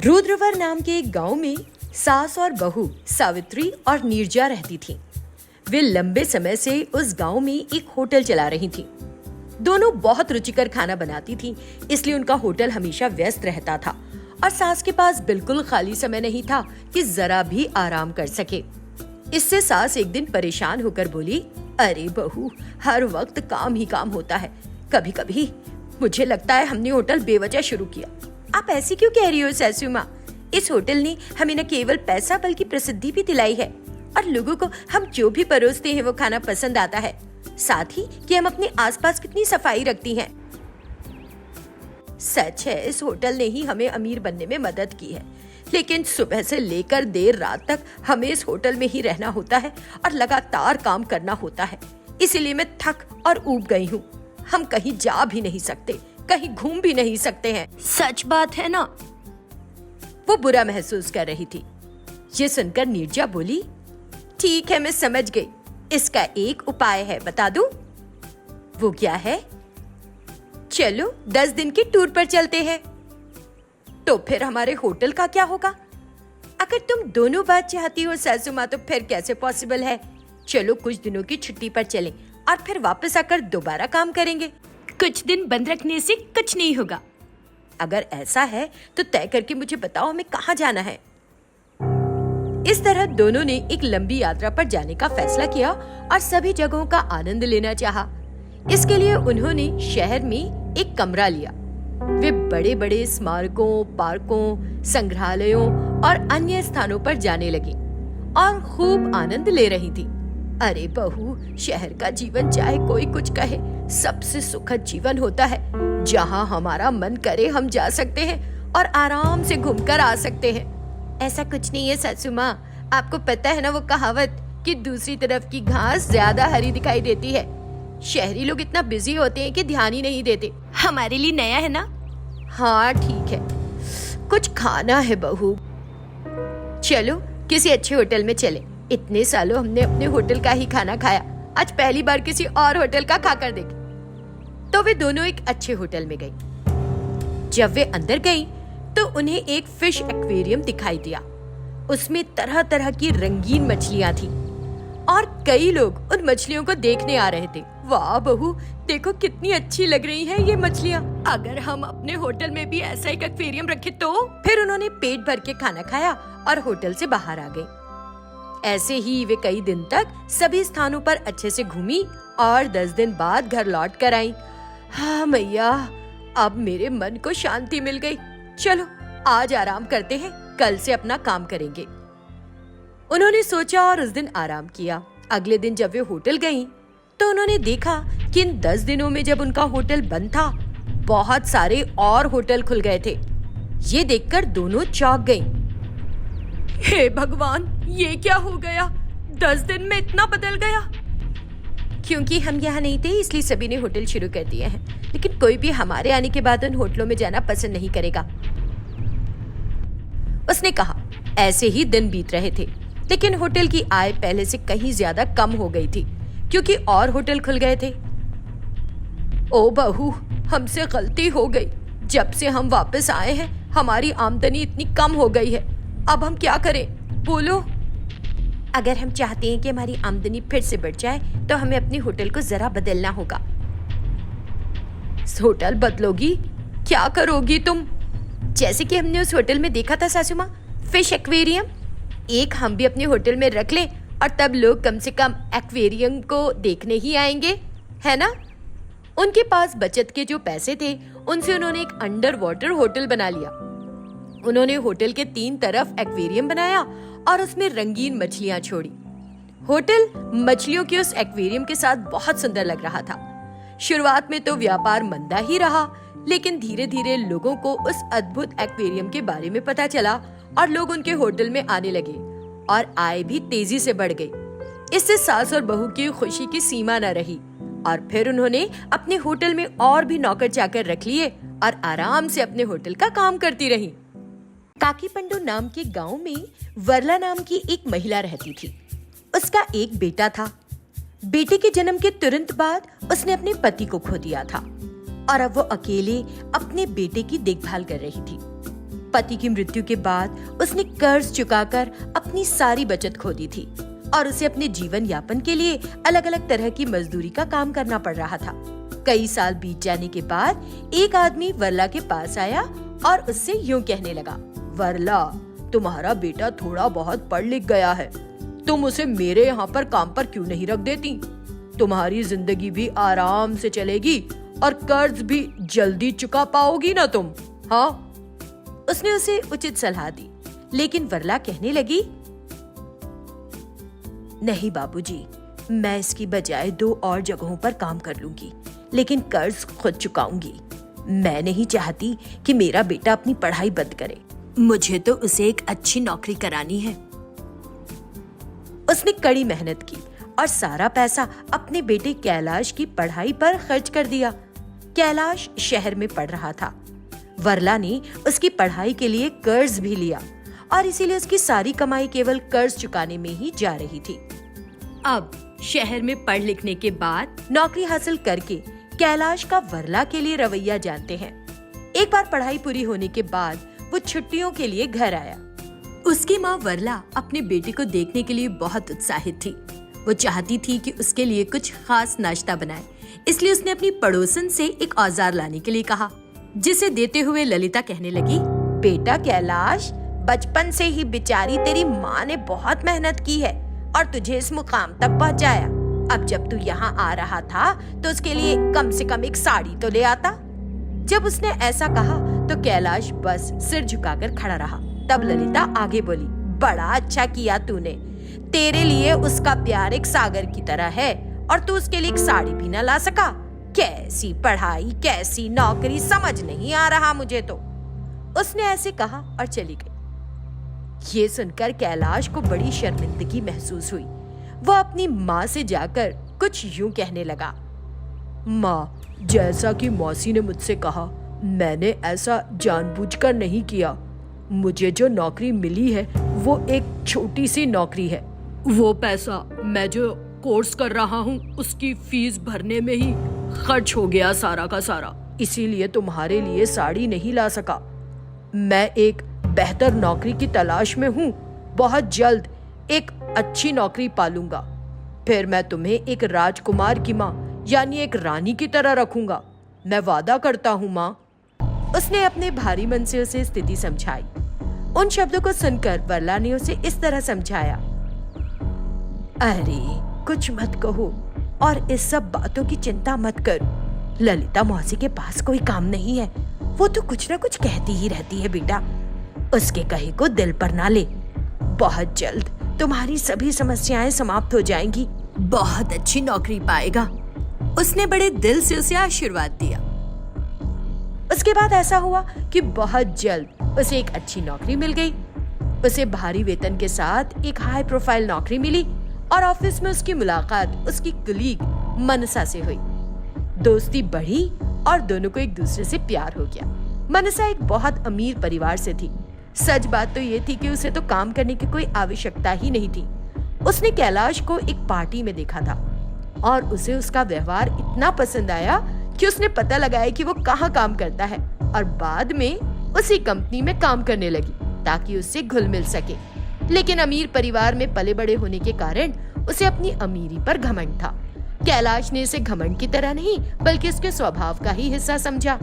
रुद्रवर नाम के एक गांव में सास और बहू सावित्री और नीरजा रहती थीं। वे लंबे समय से उस गांव में एक होटल चला रही थीं। दोनों बहुत रुचिकर खाना बनाती थीं, इसलिए उनका होटल हमेशा व्यस्त रहता था और सास के पास बिल्कुल खाली समय नहीं था कि जरा भी आराम कर सके। इससे सास एक दिन परेशान होकर बोली, अरे बहू, हर वक्त काम ही काम होता है। कभी कभी मुझे लगता है हमने होटल बेवजह शुरू किया। आप ऐसी क्यों कह रही हो सासू माँ? इस होटल ने हमें न केवल पैसा बल्कि प्रसिद्धि भी दिलाई है और लोगों को हम जो भी परोसते हैं वो खाना पसंद आता है। साथ ही कि हम अपने आसपास कितनी सफाई रखती हैं। सच है, इस होटल ने ही हमें अमीर बनने में मदद की है, लेकिन सुबह से लेकर देर रात तक हमें इस होटल में ही रहना होता है और लगातार काम करना होता है। इसीलिए मैं थक और ऊब गई हूँ। हम कहीं जा भी नहीं सकते, कहीं घूम भी नहीं सकते हैं। सच बात है ना? वो बुरा महसूस कर रही थी। ये सुनकर नीरजा बोली, ठीक है, मैं समझ गई। इसका एक उपाय है, बता दूं? वो क्या है? चलो 10 दिन की टूर पर चलते हैं। तो फिर हमारे होटल का क्या होगा? अगर तुम दोनों बात चाहती हो सासू माँ, तो फिर कैसे पॉसिबल है? चलो कुछ दिनों की छुट्टी पर चलें और फिर वापस आकर दोबारा काम करेंगे। कुछ दिन बंद रखने से कुछ नहीं होगा। अगर ऐसा है तो तय करके मुझे बताओ हमें कहाँ जाना है। इस तरह दोनों ने एक लंबी यात्रा पर जाने का फैसला किया और सभी जगहों का आनंद लेना चाहा। इसके लिए उन्होंने शहर में एक कमरा लिया। वे बड़े बड़े स्मारकों, पार्कों, संग्रहालयों और अन्य स्थानों पर जाने लगी और खूब आनंद ले रही थी। अरे बहू, शहर का जीवन चाहे कोई कुछ कहे, सबसे सुखद जीवन होता है, जहाँ हमारा मन करे हम जा सकते हैं और आराम से घूमकर आ सकते हैं। ऐसा कुछ नहीं है सासू माँ, आपको पता है ना वो कहावत कि दूसरी तरफ की घास ज्यादा हरी दिखाई देती है। शहरी लोग इतना बिजी होते हैं कि ध्यान ही नहीं देते। हमारे लिए नया है ना? हाँ ठीक है, कुछ खाना है बहू। चलो किसी अच्छे होटल में चले। इतने सालों हमने अपने होटल का ही खाना खाया, आज पहली बार किसी और होटल का खाकर देखें। तो वे दोनों एक अच्छे होटल में गई। जब वे अंदर गईं, तो उन्हें एक फिश एक्वेरियम दिखाई दिया। उसमें तरह तरह की रंगीन मछलियां थी और कई लोग उन मछलियों को देखने आ रहे थे। वाह बहू, देखो कितनी अच्छी लग रही हैं ये मछलियां। अगर हम अपने होटल में भी ऐसा एक एक्वेरियम रखें तो? फिर उन्होंने पेट भर के खाना खाया और होटल से बाहर आ गए। ऐसे ही वे कई दिन तक सभी स्थानों पर अच्छे से घूमी और 10 दिन बाद घर लौट कर आई। हाँ मैया, अब मेरे मन को शांति मिल गई। चलो आज आराम करते हैं, कल से अपना काम करेंगे। उन्होंने सोचा और उस दिन आराम किया। अगले दिन जब वे होटल गईं, तो उन्होंने देखा कि इन 10 दिनों में जब उनका होटल बंद था, बहुत सारे और होटल खुल गए थे। ये देखकर दोनों चौंक गईं। हे भगवान, ये क्या हो गया? 10 दिन में इतना बदल गया। क्योंकि हम यहाँ नहीं थे इसलिए सभी ने होटल शुरू कर दिए हैं, लेकिन कोई भी हमारे आने के बाद उन होटलों में जाना पसंद नहीं करेगा, उसने कहा। ऐसे ही दिन बीत रहे थे, लेकिन होटल की आय पहले से कहीं ज्यादा कम हो गई थी क्योंकि और होटल खुल गए थे। ओ बहू, हमसे गलती हो गई। जब से हम वापस आए हैं हमारी आमदनी इतनी कम हो गई है। अब हम क्या करें, बोलो? अगर हम चाहते हैं कि हमारी आमदनी फिर से बढ़ जाए तो हमें अपने होटल को जरा बदलना होगा। होटल बदलोगी? क्या करोगी तुम? जैसे कि हमने उस होटल में देखा था सासू माँ, फिश एक्वेरियम। एक हम भी अपने होटल में रख लें और तब लोग कम से कम एक्वेरियम को देखने ही आएंगे, है ना? उनके पास बचत के जो पैसे थे उनसे उन्होंने एक अंडर वाटर होटल बना लिया। उन्होंने होटल के 3 तरफ एक्वेरियम बनाया और उसमें रंगीन मछलियां छोड़ी। होटल मछलियों के उस एक्वेरियम के साथ बहुत सुंदर लग रहा था। शुरुआत में तो व्यापार मंदा ही रहा, लेकिन धीरे धीरे लोगों को उस अद्भुत एक्वेरियम के बारे में पता चला और लोग उनके होटल में आने लगे और आय भी तेजी से बढ़ गई। इससे सास और बहू की खुशी की सीमा न रही और फिर उन्होंने अपने होटल में और भी नौकर चाकर रख लिए और आराम से अपने होटल का काम करती रही। काकीपंडू नाम के गांव में वरला नाम की एक महिला रहती थी। उसका एक बेटा था। बेटे के जन्म के तुरंत बाद उसने अपने पति को खो दिया था और अब वो अकेले अपने बेटे की देखभाल कर रही थी। पति की मृत्यु के बाद उसने कर्ज चुकाकर अपनी सारी बचत खो दी थी और उसे अपने जीवन यापन के लिए अलग अलग तरह की मजदूरी का काम करना पड़ रहा था। कई साल बीत जाने के बाद एक आदमी वरला के पास आया और उससे यूं कहने लगा, वरला, तुम्हारा बेटा थोड़ा बहुत पढ़ लिख गया है, तुम उसे मेरे यहाँ पर काम पर क्यों नहीं रख देती? तुम्हारी जिंदगी भी आराम से चलेगी और कर्ज भी जल्दी चुका पाओगी ना तुम। हाँ, उसने उसे उचित सलाह दी, लेकिन वरला कहने लगी, नहीं बाबूजी, मैं इसकी बजाय 2 और जगहों पर काम कर लूंगी, लेकिन कर्ज खुद चुकाऊंगी। मैं नहीं चाहती कि मेरा बेटा अपनी पढ़ाई बंद करे, मुझे तो उसे एक अच्छी नौकरी करानी है। उसने कड़ी मेहनत की और सारा पैसा अपने बेटे कैलाश की पढ़ाई पर खर्च कर दिया। कैलाश शहर में पढ़ रहा था। वरला ने उसकी पढ़ाई के लिए कर्ज भी लिया और इसीलिए उसकी सारी कमाई केवल कर्ज चुकाने में ही जा रही थी। अब शहर में पढ़ लिखने के बाद नौकरी हासिल करके कैलाश का वरला के लिए रवैया जानते हैं। एक बार पढ़ाई पूरी होने के बाद वो छुट्टियों के लिए घर आया। उसकी माँ वरला अपने बेटे को देखने के लिए बहुत उत्साहित थी। वो चाहती थी कि उसके लिए कुछ खास नाश्ता बनाए, इसलिए उसने अपनी पड़ोसन से एक औजार लाने के लिए कहा, जिसे देते हुए ललिता कहने लगी, बेटा कैलाश, बचपन से ही बेचारी तेरी माँ ने बहुत मेहनत की है और तुझे इस मुकाम तक पहुँचाया। अब जब तू यहाँ आ रहा था तो उसके लिए कम से कम एक साड़ी तो ले आता। जब उसने ऐसा कहा तो कैलाश बस सिर झुकाकर खड़ा रहा। तब ललिता आगे बोली, बड़ा अच्छा किया तूने, तेरे लिए उसका प्यार एक सागर की तरह है और तू उसके लिए एक साड़ी भी न ला सका। कैसी पढ़ाई, कैसी नौकरी, समझ नहीं आ रहा मुझे तो। उसने ऐसे कहा और चली गई। ये सुनकर कैलाश को बड़ी शर्मिंदगी महसूस हुई। वो अपनी माँ से जाकर कुछ यूं कहने लगा, माँ, जैसा कि मौसी ने मुझसे कहा, मैंने ऐसा जानबूझकर नहीं किया। मुझे जो नौकरी मिली है वो एक छोटी सी नौकरी है। वो पैसा मैं जो कोर्स कर रहा हूँ उसकी फीस भरने में ही खर्च हो गया सारा का सारा, इसीलिए तुम्हारे लिए साड़ी नहीं ला सका। मैं एक बेहतर नौकरी की तलाश में हूँ। बहुत जल्द एक अच्छी नौकरी पालूंगा, फिर मैं तुम्हें एक राजकुमार की माँ यानी एक रानी की तरह रखूंगा। मैं वादा करता हूँ माँ। उसने अपने भारी मन से उसे स्थिति समझाई। उन शब्दों को सुनकर वरला ने उसे इस तरह समझाया, अरे कुछ मत कहो और इस सब बातों की चिंता मत करो। ललिता मौसी के पास कोई काम नहीं है, वो तो कुछ ना कुछ कहती ही रहती है बेटा। उसके कहे को दिल पर ना ले। बहुत जल्द तुम्हारी सभी समस्याएं समाप्त हो जाएंगी, बहुत अच्छी नौकरी पाएगा। उसने बड़े दिल से उसे आशीर्वाद दिया। उसके बाद ऐसा हुआ कि बहुत जल्द उसे एक अच्छी नौकरी मिल गई। उसे भारी वेतन के साथ एक हाई प्रोफाइल नौकरी मिली और ऑफिस में उसकी मुलाकात उसकी कलीग मनसा से हुई। दोस्ती बढ़ी और दोनों को एक दूसरे से प्यार हो गया। मनसा एक बहुत अमीर परिवार से थी। सच बात तो ये थी कि उसे तो काम करने की कोई आवश्यकता ही नहीं थी। उसने कैलाश को एक पार्टी में देखा था और उसे उसका व्यवहार इतना पसंद आया कि उसने पता लगाया कि वो कहाँ काम करता है और बाद में उसी कंपनी में काम करने लगी ताकि उससे घुल मिल सके। लेकिन अमीर परिवार में पले बड़े होने के कारण उसे अपनी अमीरी पर घमंड था। कैलाश ने इसे घमंड की तरह नहीं बल्कि उसके स्वभाव का ही हिस्सा समझा।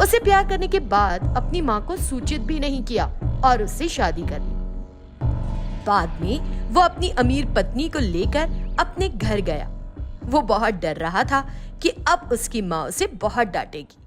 उसे प्यार करने के बाद अपनी माँ को सूचित भी नहीं किया और उससे शादी कर ली। बाद में वो अपनी अमीर पत्नी को लेकर अपने घर गया। वो बहुत डर रहा था कि अब उसकी माँ उसे बहुत डांटेगी,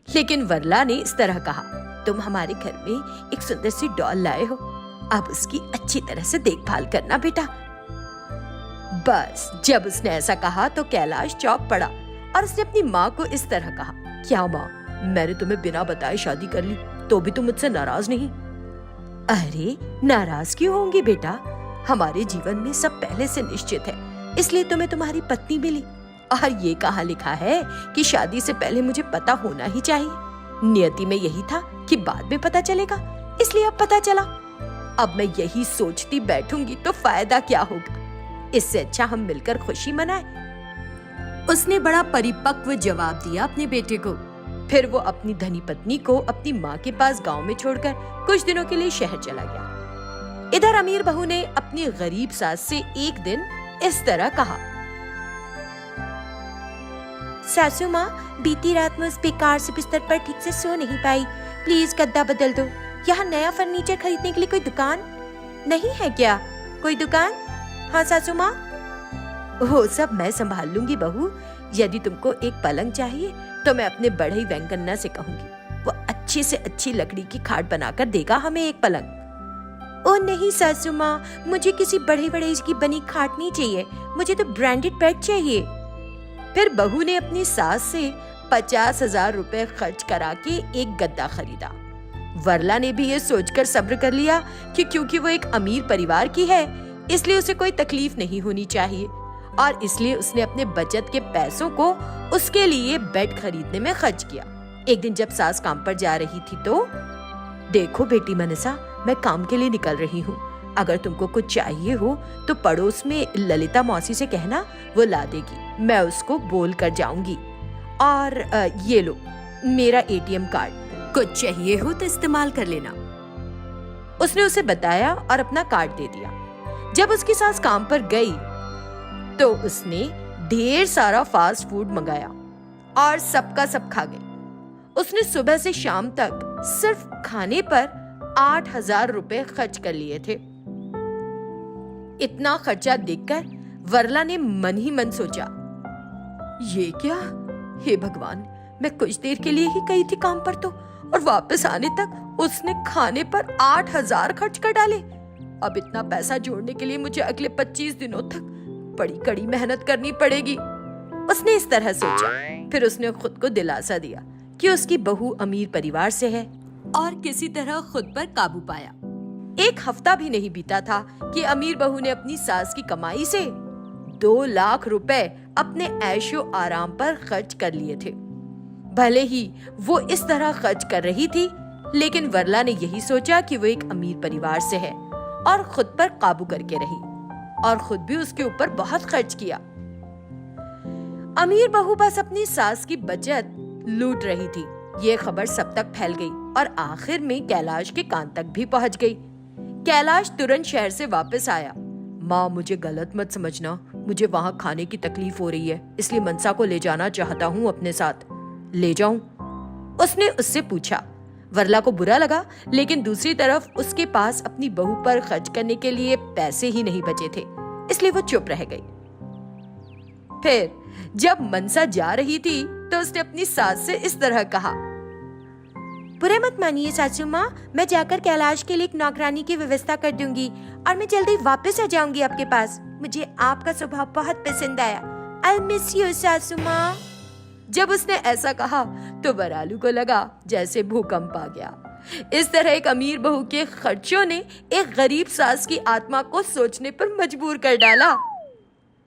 लेकिन वरला ने इस तरह कहा, तुम हमारे घर में एक सुंदर सी डॉल लाए हो, अब उसकी अच्छी तरह से देखभाल करना बेटा। बस जब उसने ऐसा कहा तो कैलाश चौंक पड़ा और उसने अपनी माँ को इस तरह कहा, क्या माँ, मैंने तुम्हें बिना बताए शादी कर ली तो भी तुम मुझसे नाराज नहीं? अरे नाराज क्यों होंगी बेटा, हमारे जीवन में सब पहले से निश्चित है, इसलिए तुम्हें तुम्हारी पत्नी मिली। और ये कहाँ लिखा है कि शादी से पहले मुझे पता होना ही चाहिए। नियति में यही था कि बाद में पता चलेगा, इसलिए अब पता चला। अब मैं यही सोचती बैठूंगी तो फायदा क्या होगा, इससे अच्छा हम मिलकर खुशी मनाएं। उसने बड़ा परिपक्व जवाब दिया अपने बेटे को। फिर वो अपनी धनी पत्नी को अपनी माँ के पास गांव में छोड़कर कुछ दिनों के लिए शहर चला गया। इधर अमीर बहू ने अपनी गरीब सास से एक दिन इस तरह कहा, सासू माँ, बीती रात में उस बेकार से बिस्तर पर ठीक से सो नहीं पाई। प्लीज गद्दा बदल दो। यहाँ नया फर्नीचर खरीदने के लिए कोई दुकान नहीं है क्या? कोई दुकान? हाँ सासू माँ। वो सब मैं संभाल लूंगी बहू। यदि तुमको एक पलंग चाहिए तो मैं अपने बढ़ई वेंकन्ना से कहूंगी, वो अच्छी से अच्छी लकड़ी की खाट बनाकर देगा हमें एक पलंग। ओ नहीं सासू माँ, मुझे किसी बढ़ई बढ़ई की बनी खाट नहीं चाहिए, मुझे तो ब्रांडेड बेड चाहिए। फिर बहू ने अपनी सास से 50,000 रुपए खर्च करा के एक गद्दा खरीदा। वरला ने भी ये सोचकर सब्र कर लिया कि क्योंकि वो एक अमीर परिवार की है, इसलिए उसे कोई तकलीफ नहीं होनी चाहिए, और इसलिए उसने अपने बचत के पैसों को उसके लिए बेड खरीदने में खर्च किया। एक दिन जब सास काम पर जा रही थी तो, देखो बेटी मनसा, मैं काम के लिए निकल रही हूँ। अगर तुमको कुछ चाहिए हो तो पड़ोस में ललिता मौसी से कहना, वो ला देगी। मैं उसको बोल कर जाऊंगी। और ये लो मेरा एटीएम कार्ड, कुछ चाहिए हो तो इस्तेमाल कर लेना। उसने उसे बताया और अपना कार्ड दे दिया। जब उसकी सास काम पर गई तो उसने ढेर सारा फास्ट फूड मंगाया और सबका सब खा गई। उसने सुबह से शाम तक सिर्फ खाने पर 8,000 रुपए खर्च कर लिए थे। इतना खर्चा देखकर वरला ने मन ही मन सोचा, ये क्या? हे भगवान, मैं कुछ देर के लिए ही गई थी काम पर तो, और वापस आने तक उसने खाने पर 8,000 खर्च कर डाले। अब इतना पैसा जोड़ने के लिए मुझे अगले 25 दिनों तक बड़ी कड़ी मेहनत करनी पड़ेगी। उसने इस तरह सोचा। फिर उसने खुद को दिलासा दिया कि उसकी बहू अमीर परिवार से है और किसी तरह खुद पर काबू पाया। एक हफ्ता भी नहीं बीता था कि अमीर बहू ने अपनी सास की कमाई से 2 लाख रुपए अपने ऐशो आराम पर खर्च कर लिए थे। भले ही वो इस तरह खर्च कर रही थी, लेकिन वरला ने यही सोचा कि वो एक अमीर परिवार से है और खुद पर काबू करके रही, और खुद भी उसके ऊपर बहुत खर्च किया। अमीर बहू बस अपनी सास की बचत लूट रही थी। ये खबर सब तक फैल गई और आखिर में कैलाश के कान तक भी पहुंच गई। कैलाश तुरंत शहर से वापस आया। माँ, मुझे गलत मत समझना, मुझे वहाँ खाने की तकलीफ हो रही है, इसलिए मनसा को ले जाना चाहता हूँ अपने साथ। ले जाऊं? उसने उससे पूछा। वरला को बुरा लगा, लेकिन दूसरी तरफ उसके पास अपनी बहू पर खर्च करने के लिए पैसे ही नहीं बचे थे, इसलिए वो चुप रह गई। फिर जब मनसा जा रही थी तो उसने अपनी सास से इस तरह कहा, बुरे मत मानिए सासू माँ, मैं जाकर कैलाश के लिए एक नौकरानी की व्यवस्था कर दूंगी और मैं जल्दी वापस आ जाऊंगी आपके पास। मुझे आपका स्वभाव बहुत पसंद आया। आई मिस यू सासू माँ। जब उसने ऐसा कहा तो वरालू को लगा जैसे भूकंप आ गया। इस तरह एक अमीर बहू के खर्चों ने एक गरीब सास की आत्मा को सोचने पर मजबूर कर डाला।